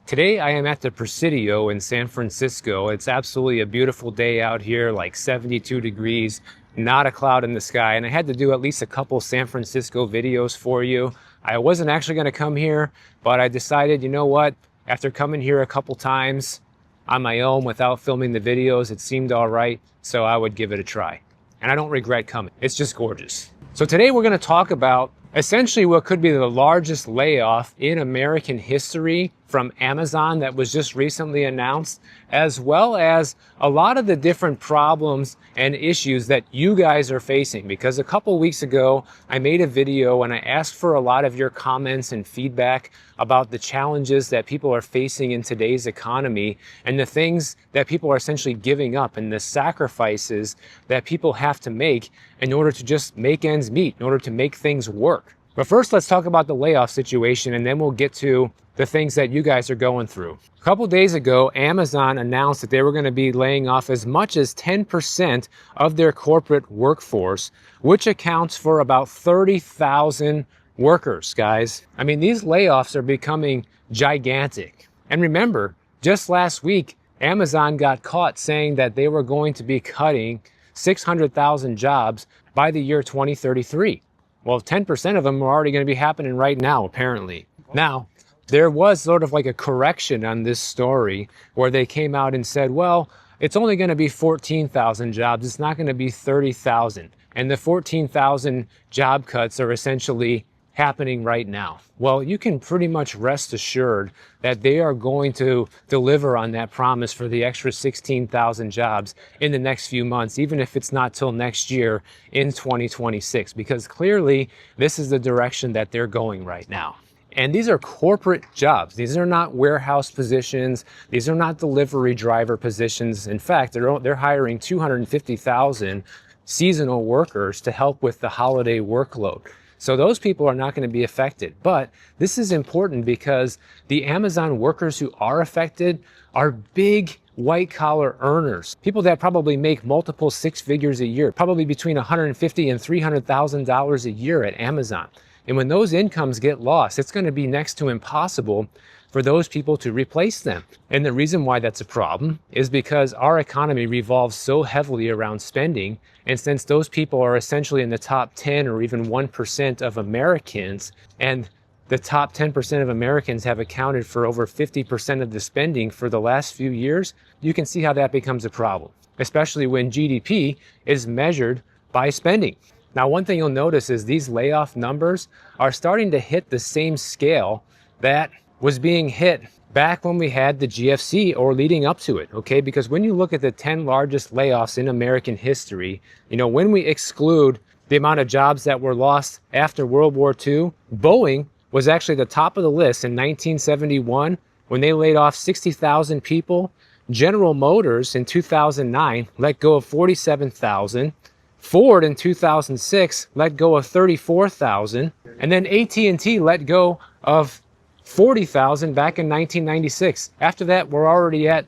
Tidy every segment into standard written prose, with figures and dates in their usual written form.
Today I am at the Presidio in San Francisco. It's absolutely a beautiful day out here, like 72 degrees, not a cloud in the sky. And I had to do at least a couple San Francisco videos for you. I wasn't actually going to come here, but I decided, you know what? After coming here a couple times on my own without filming the videos, it seemed all right, so I would give it a try. And I don't regret coming. It's just gorgeous. So today we're going to talk about essentially what could be the largest layoff in American history from Amazon that was just recently announced, as well as a lot of the different problems and issues that you guys are facing. Because a couple weeks ago, I made a video and I asked for a lot of your comments and feedback about the challenges that people are facing in today's economy and the things that people are essentially giving up and the sacrifices that people have to make in order to just make ends meet, in order to make things work. But first, let's talk about the layoff situation, and then we'll get to the things that you guys are going through. A couple days ago, Amazon announced that they were going to be laying off as much as 10% of their corporate workforce, which accounts for about 30,000 workers, guys. I mean, these layoffs are becoming gigantic. And remember, just last week, Amazon got caught saying that they were going to be cutting 600,000 jobs by the year 2033. Well, 10% of them are already going to be happening right now, apparently. Now, there was sort of like a correction on this story where they came out and said, well, it's only going to be 14,000 jobs. It's not going to be 30,000. And the 14,000 job cuts are essentially happening right now. Well, you can pretty much rest assured that they are going to deliver on that promise for the extra 16,000 jobs in the next few months, even if it's not till next year in 2026, because clearly this is the direction that they're going right now. And these are corporate jobs. These are not warehouse positions. These are not delivery driver positions. In fact, they're hiring 250,000 seasonal workers to help with the holiday workload. So those people are not going to be affected. But this is important because the Amazon workers who are affected are big white-collar earners, people that probably make multiple six figures a year, probably between $150,000 and $300,000 a year at Amazon. And when those incomes get lost, it's going to be next to impossible for those people to replace them. And the reason why that's a problem is because our economy revolves so heavily around spending. And since those people are essentially in the top 10 or even 1% of Americans, and the top 10% of Americans have accounted for over 50% of the spending for the last few years, you can see how that becomes a problem, especially when GDP is measured by spending. Now, one thing you'll notice is these layoff numbers are starting to hit the same scale that was being hit back when we had the GFC or leading up to it, okay? Because when you look at the 10 largest layoffs in American history, when we exclude the amount of jobs that were lost after World War II, Boeing was actually the top of the list in 1971 when they laid off 60,000 people. General Motors in 2009 let go of 47,000. Ford in 2006 let go of 34,000. And then AT&T let go of 40,000 back in 1996. After that, we're already at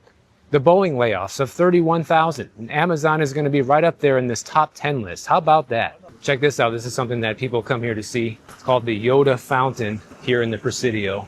the Boeing layoffs of 31,000. And Amazon is going to be right up there in this top 10 list. How about that? Check this out. This is something that people come here to see. It's called the Yoda Fountain here in the Presidio.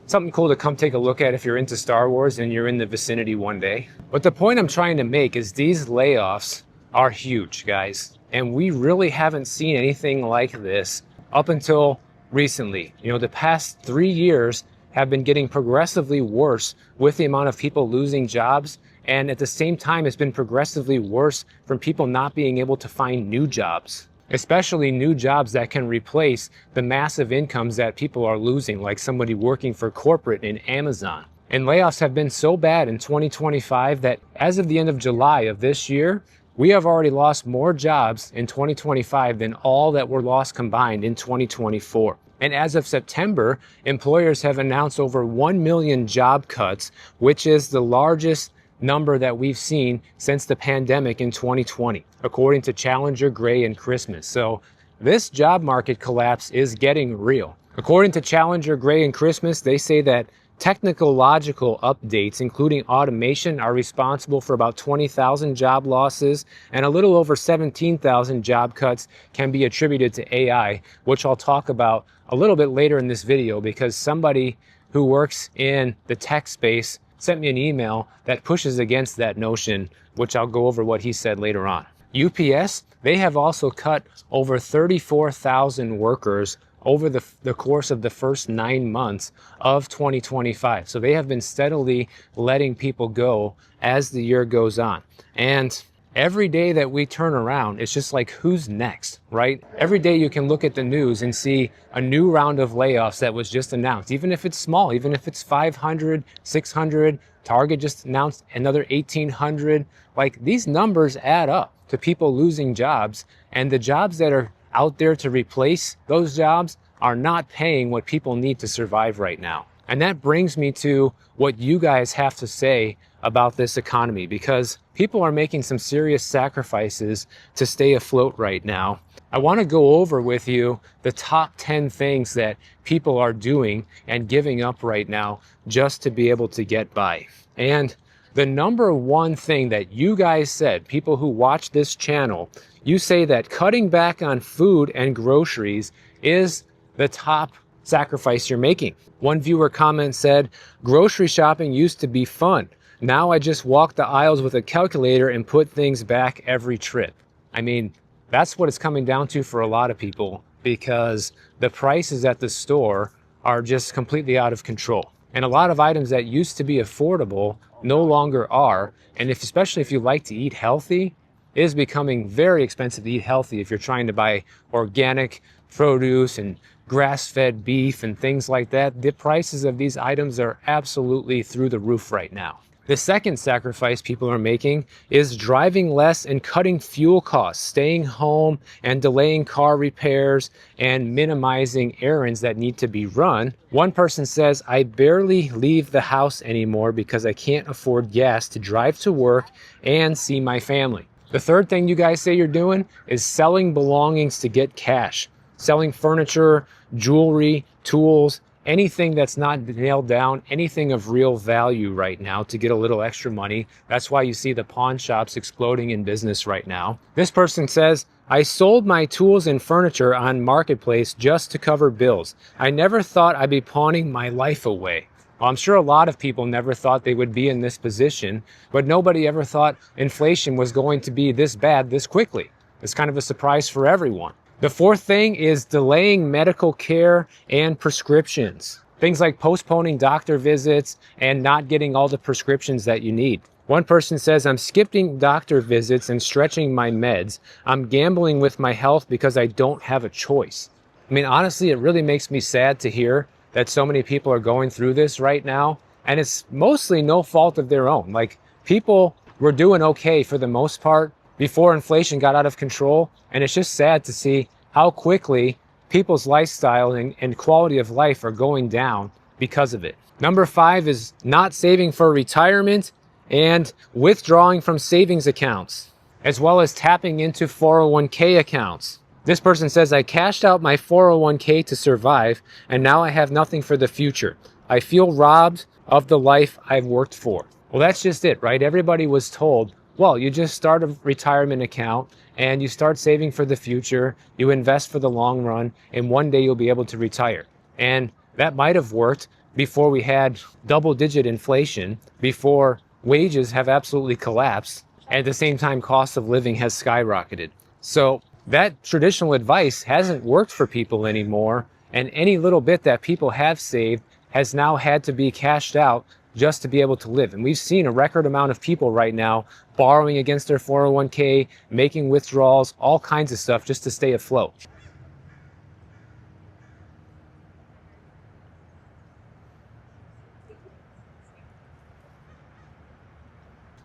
Something cool to come take a look at if you're into Star Wars and you're in the vicinity one day. But the point I'm trying to make is these layoffs are huge, guys. And we really haven't seen anything like this up until recently. The past 3 years have been getting progressively worse with the amount of people losing jobs. And at the same time, it's been progressively worse from people not being able to find new jobs, especially new jobs that can replace the massive incomes that people are losing, like somebody working for corporate in Amazon. And layoffs have been so bad in 2025 that as of the end of July of this year, we have already lost more jobs in 2025 than all that were lost combined in 2024. And as of September, employers have announced over 1 million job cuts, which is the largest number that we've seen since the pandemic in 2020, according to Challenger, Gray, and Christmas. So this job market collapse is getting real. According to Challenger, Gray, and Christmas, they say that Technological updates, including automation, are responsible for about 20,000 job losses, and a little over 17,000 job cuts can be attributed to AI, which I'll talk about a little bit later in this video, because somebody who works in the tech space sent me an email that pushes against that notion, which I'll go over what he said later on. UPS, they have also cut over 34,000 workers over the course of the first 9 months of 2025. So they have been steadily letting people go as the year goes on. And every day that we turn around, it's just like, who's next, right? Every day you can look at the news and see a new round of layoffs that was just announced, even if it's small, even if it's 500, 600, Target just announced another 1,800. Like, these numbers add up to people losing jobs, and the jobs that are out there to replace those jobs are not paying what people need to survive right now. And that brings me to what you guys have to say about this economy, because people are making some serious sacrifices to stay afloat right now. I want to go over with you the top 10 things that people are doing and giving up right now just to be able to get by. And the number one thing that you guys said, people who watch this channel, you say that cutting back on food and groceries is the top sacrifice you're making. One viewer comment said, grocery shopping used to be fun. Now I just walk the aisles with a calculator and put things back every trip. I mean, that's what it's coming down to for a lot of people, because the prices at the store are just completely out of control. And a lot of items that used to be affordable no longer are. And especially if you like to eat healthy, it is becoming very expensive to eat healthy if you're trying to buy organic produce and grass-fed beef and things like that. The prices of these items are absolutely through the roof right now. The second sacrifice people are making is driving less and cutting fuel costs, staying home and delaying car repairs and minimizing errands that need to be run. One person says, I barely leave the house anymore because I can't afford gas to drive to work and see my family. The third thing you guys say you're doing is selling belongings to get cash, selling furniture, jewelry, tools, anything that's not nailed down, anything of real value right now to get a little extra money. That's why you see the pawn shops exploding in business right now. This person says, I sold my tools and furniture on Marketplace just to cover bills. I never thought I'd be pawning my life away. Well, I'm sure a lot of people never thought they would be in this position, but nobody ever thought inflation was going to be this bad this quickly. It's kind of a surprise for everyone. The fourth thing is delaying medical care and prescriptions. Things like postponing doctor visits and not getting all the prescriptions that you need. One person says, I'm skipping doctor visits and stretching my meds. I'm gambling with my health because I don't have a choice. I mean, honestly, it really makes me sad to hear that so many people are going through this right now. And it's mostly no fault of their own. Like, people were doing okay for the most part before inflation got out of control. And it's just sad to see how quickly people's lifestyle and quality of life are going down because of it. Number 5 is not saving for retirement and withdrawing from savings accounts, as well as tapping into 401k accounts. This person says, I cashed out my 401k to survive, and now I have nothing for the future. I feel robbed of the life I've worked for. Well, that's just it, right? Everybody was told, well, you just start a retirement account and you start saving for the future, you invest for the long run, and one day you'll be able to retire. And that might have worked before we had double-digit inflation, before wages have absolutely collapsed, and at the same time, cost of living has skyrocketed. So that traditional advice hasn't worked for people anymore, and any little bit that people have saved has now had to be cashed out just to be able to live. And we've seen a record amount of people right now borrowing against their 401k, making withdrawals, all kinds of stuff just to stay afloat.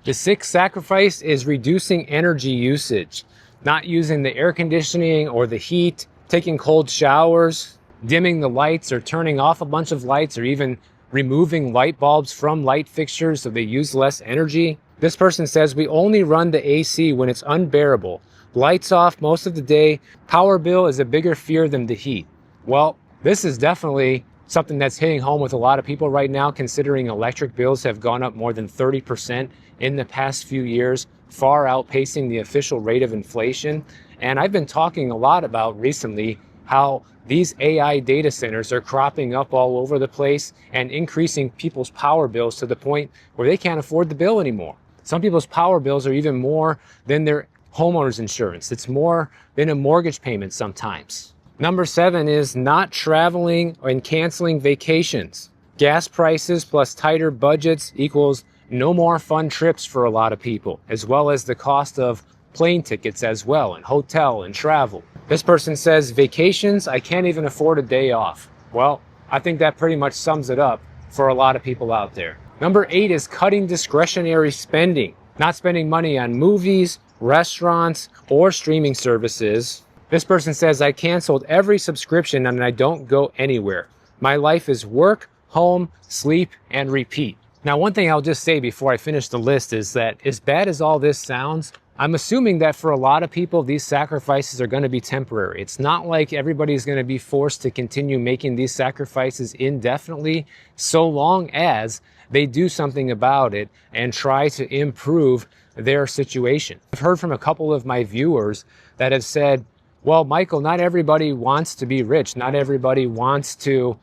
The sixth sacrifice is reducing energy usage, not using the air conditioning or the heat, taking cold showers, dimming the lights or turning off a bunch of lights, or even removing light bulbs from light fixtures so they use less energy. This person says, we only run the AC when it's unbearable. Lights off most of the day. Power bill is a bigger fear than the heat. Well, this is definitely something that's hitting home with a lot of people right now, considering electric bills have gone up more than 30% in the past few years, far outpacing the official rate of inflation. And I've been talking a lot about recently how these AI data centers are cropping up all over the place and increasing people's power bills to the point where they can't afford the bill anymore. Some people's power bills are even more than their homeowner's insurance. It's more than a mortgage payment sometimes. Number 7 is not traveling and canceling vacations. Gas prices plus tighter budgets equals no more fun trips for a lot of people, as well as the cost of plane tickets as well, and hotel and travel. This person says, vacations, I can't even afford a day off. Well, I think that pretty much sums it up for a lot of people out there. Number 8 is cutting discretionary spending, not spending money on movies, restaurants, or streaming services. This person says, I canceled every subscription and I don't go anywhere. My life is work, home, sleep, and repeat. Now, one thing I'll just say before I finish the list is that as bad as all this sounds, I'm assuming that for a lot of people, these sacrifices are going to be temporary. It's not like everybody's going to be forced to continue making these sacrifices indefinitely, so long as they do something about it and try to improve their situation. I've heard from a couple of my viewers that have said, well, Michael, not everybody wants to be rich. Not everybody wants to,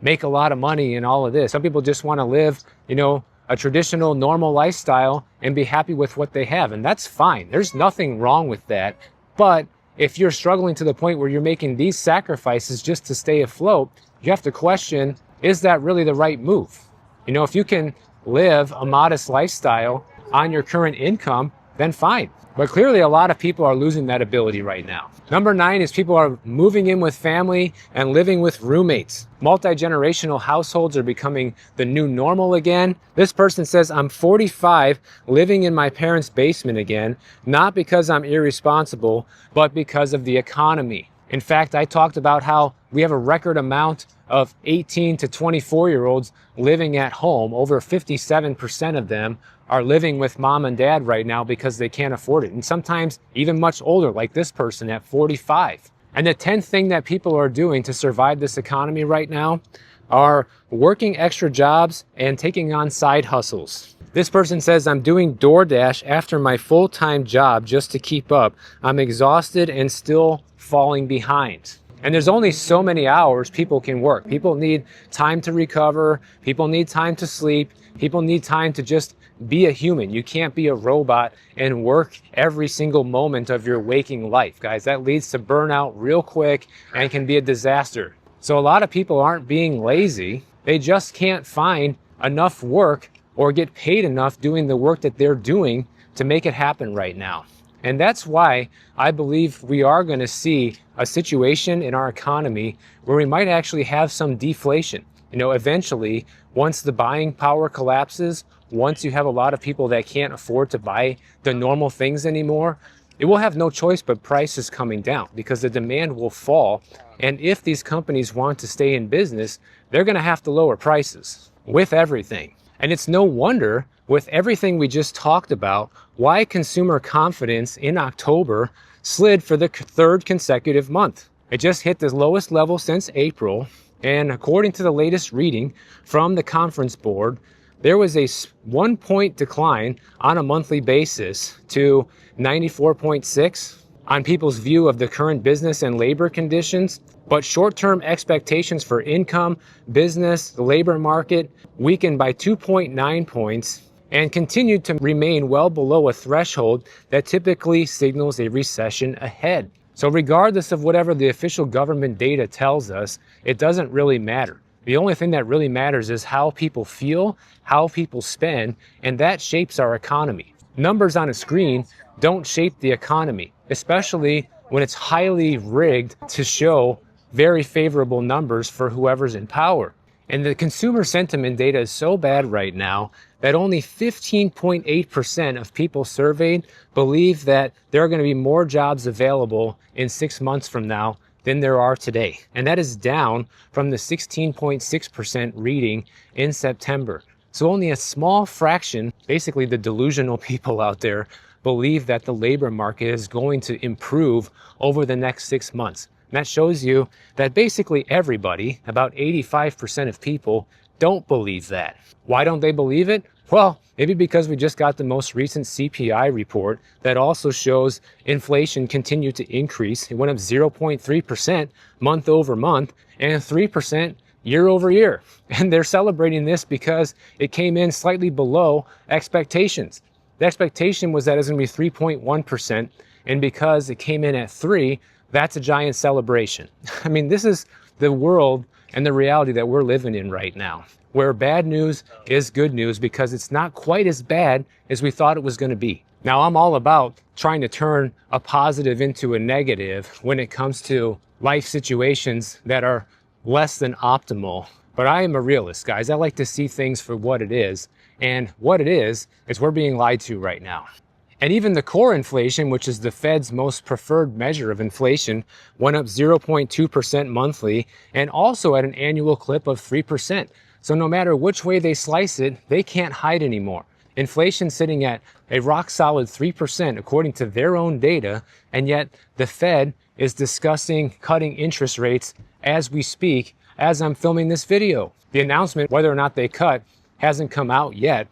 make a lot of money and all of this. Some people just want to live, a traditional, normal lifestyle and be happy with what they have. And that's fine. There's nothing wrong with that. But if you're struggling to the point where you're making these sacrifices just to stay afloat, you have to question, is that really the right move? If you can live a modest lifestyle on your current income, then fine. But clearly a lot of people are losing that ability right now. Number 9 is people are moving in with family and living with roommates. Multi-generational households are becoming the new normal again. This person says, I'm 45, living in my parents' basement again, not because I'm irresponsible, but because of the economy. In fact, I talked about how we have a record amount of 18 to 24-year-olds living at home. Over 57% of them are living with mom and dad right now because they can't afford it. And sometimes even much older, like this person at 45. And the 10th thing that people are doing to survive this economy right now are working extra jobs and taking on side hustles. This person says, I'm doing DoorDash after my full-time job just to keep up. I'm exhausted and still falling behind. And there's only so many hours people can work. People need time to recover. People need time to sleep. People need time to just be a human. You can't be a robot and work every single moment of your waking life, guys. That leads to burnout real quick and can be a disaster. So a lot of people aren't being lazy. They just can't find enough work or get paid enough doing the work that they're doing to make it happen right now. And that's why I believe we are going to see a situation in our economy where we might actually have some deflation. Eventually, once the buying power collapses, once you have a lot of people that can't afford to buy the normal things anymore, it will have no choice but prices coming down because the demand will fall. And if these companies want to stay in business, they're going to have to lower prices with everything. And it's no wonder, with everything we just talked about, why consumer confidence in October slid for the 3rd consecutive month. It just hit the lowest level since April. And according to the latest reading from the conference board, there was a 1-point decline on a monthly basis to 94.6 on people's view of the current business and labor conditions. But short-term expectations for income, business, the labor market weakened by 2.9 points and continued to remain well below a threshold that typically signals a recession ahead. So regardless of whatever the official government data tells us, it doesn't really matter. The only thing that really matters is how people feel, how people spend, and that shapes our economy. Numbers on a screen don't shape the economy, especially when it's highly rigged to show very favorable numbers for whoever's in power. And the consumer sentiment data is so bad right now that only 15.8% of people surveyed believe that there are going to be more jobs available in 6 months from now than there are today. And that is down from the 16.6% reading in September. So only a small fraction, basically the delusional people out there, believe that the labor market is going to improve over the next 6 months. And that shows you that basically everybody, about 85% of people, don't believe that. Why don't they believe it? Well, maybe because we just got the most recent CPI report that also shows inflation continued to increase. It went up 0.3% month over month and 3% year over year. And they're celebrating this because it came in slightly below expectations. The expectation was that it was going to be 3.1%, and because it came in at 3, that's a giant celebration. I mean, this is the world and the reality that we're living in right now, where bad news is good news because it's not quite as bad as we thought it was going to be. Now, I'm all about trying to turn a positive into a negative when it comes to life situations that are less than optimal. But I am a realist, guys. I like to see things for what it is. And what it is we're being lied to right now. And even the core inflation, which is the Fed's most preferred measure of inflation, went up 0.2% monthly and also at an annual clip of 3%. So no matter which way they slice it, they can't hide anymore. Inflation sitting at a rock solid 3% according to their own data, and yet the Fed is discussing cutting interest rates as we speak, as I'm filming this video. The announcement, whether or not they cut, hasn't come out yet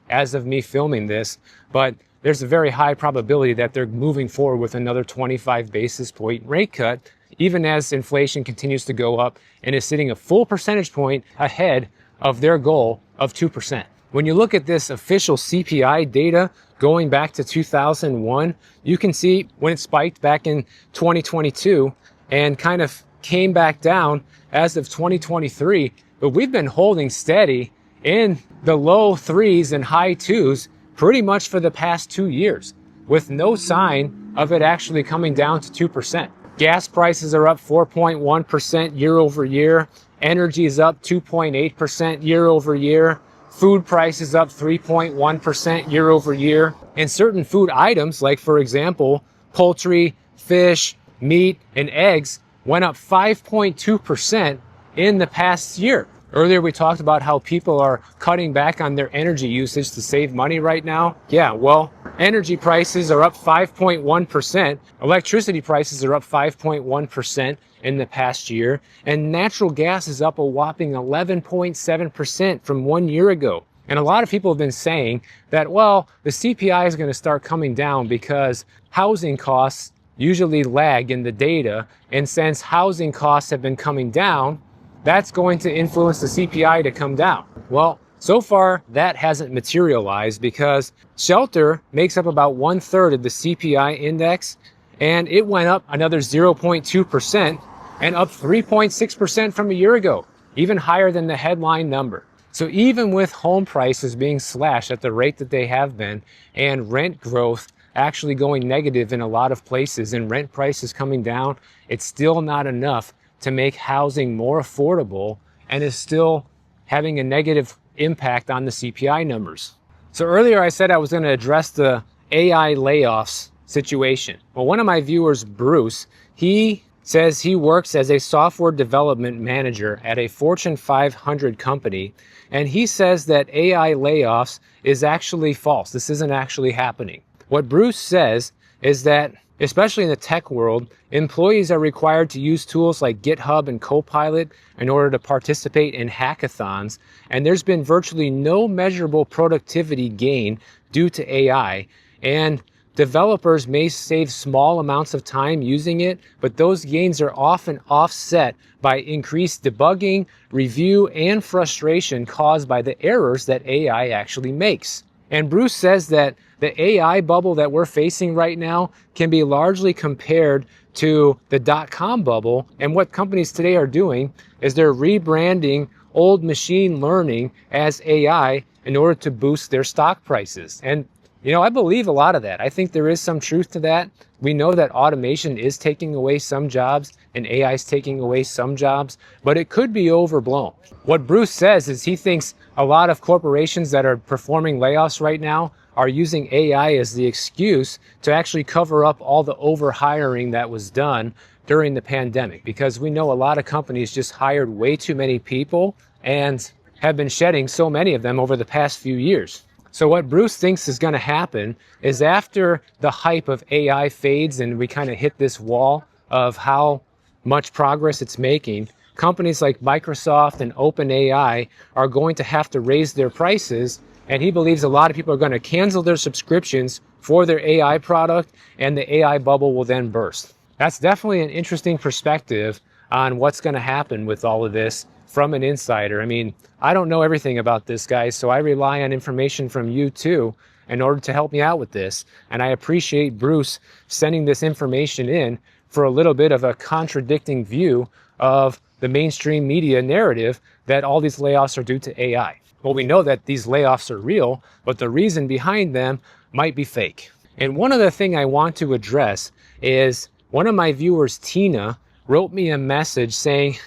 as of me filming this, but there's a very high probability that they're moving forward with another 25 basis point rate cut, even as inflation continues to go up and is sitting a full percentage point ahead of their goal of 2%. When you look at this official CPI data going back to 2001, you can see when it spiked back in 2022 and kind of came back down as of 2023, but we've been holding steady in the low 3s and high 2s pretty much for the past 2 years, with no sign of it actually coming down to 2%. Gas prices are up 4.1% year over year. Energy is up 2.8% year over year. Food prices up 3.1% year over year. And certain food items, like for example, poultry, fish, meat, and eggs, went up 5.2% in the past year. Earlier, we talked about how people are cutting back on their energy usage to save money right now. Yeah, well, energy prices are up 5.1%. Electricity prices are up 5.1% in the past year. And natural gas is up a whopping 11.7% from 1 year ago. And a lot of people have been saying that, well, the CPI is going to start coming down because housing costs usually lag in the data. And since housing costs have been coming down, that's going to influence the CPI to come down. Well, so far that hasn't materialized because shelter makes up about 1/3 of the CPI index, and it went up another 0.2% and up 3.6% from a year ago, even higher than the headline number. So even with home prices being slashed at the rate that they have been and rent growth actually going negative in a lot of places and rent prices coming down, it's still not enough to make housing more affordable and is still having a negative impact on the CPI numbers. So earlier I said I was going to address the AI layoffs situation. Well, one of my viewers, Bruce, he says he works as a software development manager at a Fortune 500 company, and he says that AI layoffs is actually false. This isn't actually happening. What Bruce says is that, especially in the tech world, employees are required to use tools like GitHub and Copilot in order to participate in hackathons, and there's been virtually no measurable productivity gain due to AI, and developers may save small amounts of time using it, but those gains are often offset by increased debugging, review, and frustration caused by the errors that AI actually makes. And Bruce says that the AI bubble that we're facing right now can be largely compared to the dot-com bubble. And what companies today are doing is they're rebranding old machine learning as AI in order to boost their stock prices. And, you know, I believe a lot of that. I think there is some truth to that. We know that automation is taking away some jobs and AI is taking away some jobs, but it could be overblown. What Bruce says is he thinks a lot of corporations that are performing layoffs right now are using AI as the excuse to actually cover up all the overhiring that was done during the pandemic, because we know a lot of companies just hired way too many people and have been shedding so many of them over the past few years. So what Bruce thinks is going to happen is after the hype of AI fades and we kind of hit this wall of how much progress it's making, companies like Microsoft and OpenAI are going to have to raise their prices, and he believes a lot of people are going to cancel their subscriptions for their AI product, and the AI bubble will then burst. That's definitely an interesting perspective on what's going to happen with all of this from an insider. I mean, I don't know everything about this, guys, so I rely on information from you too in order to help me out with this. And I appreciate Bruce sending this information in for a little bit of a contradicting view of the mainstream media narrative that all these layoffs are due to AI. Well, we know that these layoffs are real, but the reason behind them might be fake. And one other thing I want to address is one of my viewers, Tina, wrote me a message saying,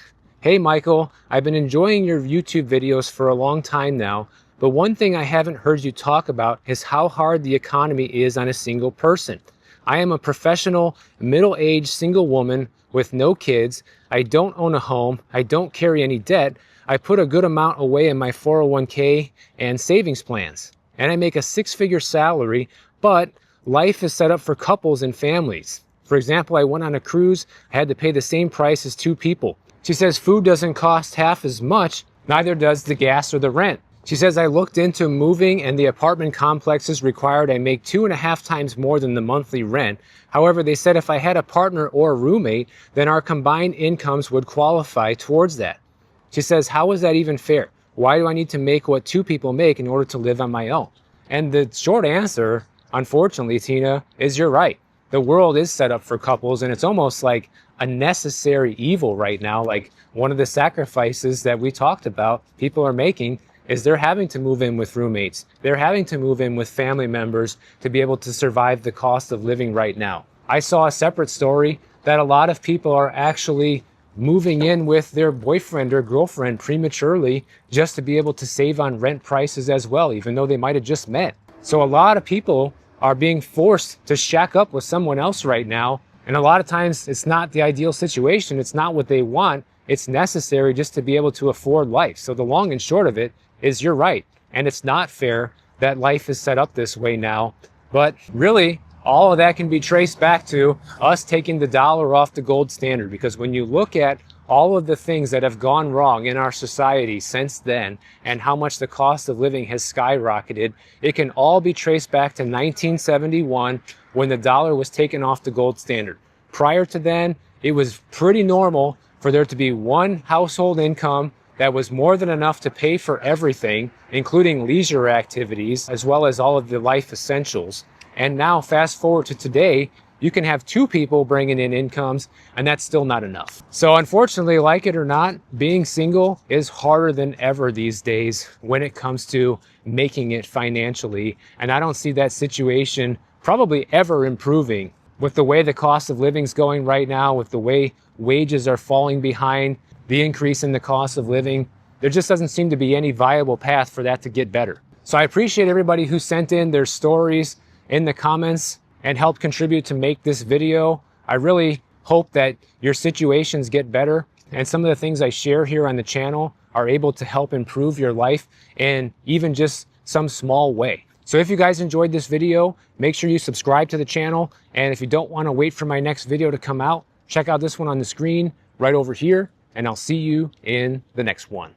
"Hey Michael, I've been enjoying your YouTube videos for a long time now, but one thing I haven't heard you talk about is how hard the economy is on a single person. I am a professional, middle-aged single woman with no kids. I don't own a home. I don't carry any debt. I put a good amount away in my 401k and savings plans. And I make a six-figure salary, but life is set up for couples and families. For example, I went on a cruise. I had to pay the same price as two people." She says food doesn't cost half as much, neither does the gas or the rent. She says, "I looked into moving and the apartment complexes required I make 2.5 times more than the monthly rent. However, they said if I had a partner or a roommate, then our combined incomes would qualify towards that." She says, "How is that even fair? Why do I need to make what two people make in order to live on my own?" And the short answer, unfortunately, Tina, is you're right. The world is set up for couples, and it's almost like a necessary evil right now. Like one of the sacrifices that we talked about people are making is they're having to move in with roommates. They're having to move in with family members to be able to survive the cost of living right now. I saw a separate story that a lot of people are actually moving in with their boyfriend or girlfriend prematurely just to be able to save on rent prices as well, even though they might have just met. So a lot of people are being forced to shack up with someone else right now. And a lot of times it's not the ideal situation. It's not what they want. It's necessary just to be able to afford life. So the long and short of it is you're right. And it's not fair that life is set up this way now. But really, all of that can be traced back to us taking the dollar off the gold standard. Because when you look at all of the things that have gone wrong in our society since then and how much the cost of living has skyrocketed, it can all be traced back to 1971 when the dollar was taken off the gold standard. Prior to then, it was pretty normal for there to be one household income that was more than enough to pay for everything, including leisure activities, as well as all of the life essentials. And now fast forward to today, you can have two people bringing in incomes, and that's still not enough. So unfortunately, like it or not, being single is harder than ever these days when it comes to making it financially. And I don't see that situation probably ever improving with the way the cost of living is going right now, with the way wages are falling behind the increase in the cost of living. There just doesn't seem to be any viable path for that to get better. So I appreciate everybody who sent in their stories in the comments and helped contribute to make this video. I really hope that your situations get better and some of the things I share here on the channel are able to help improve your life in even just some small way. So if you guys enjoyed this video, make sure you subscribe to the channel. And if you don't want to wait for my next video to come out, check out this one on the screen right over here, and I'll see you in the next one.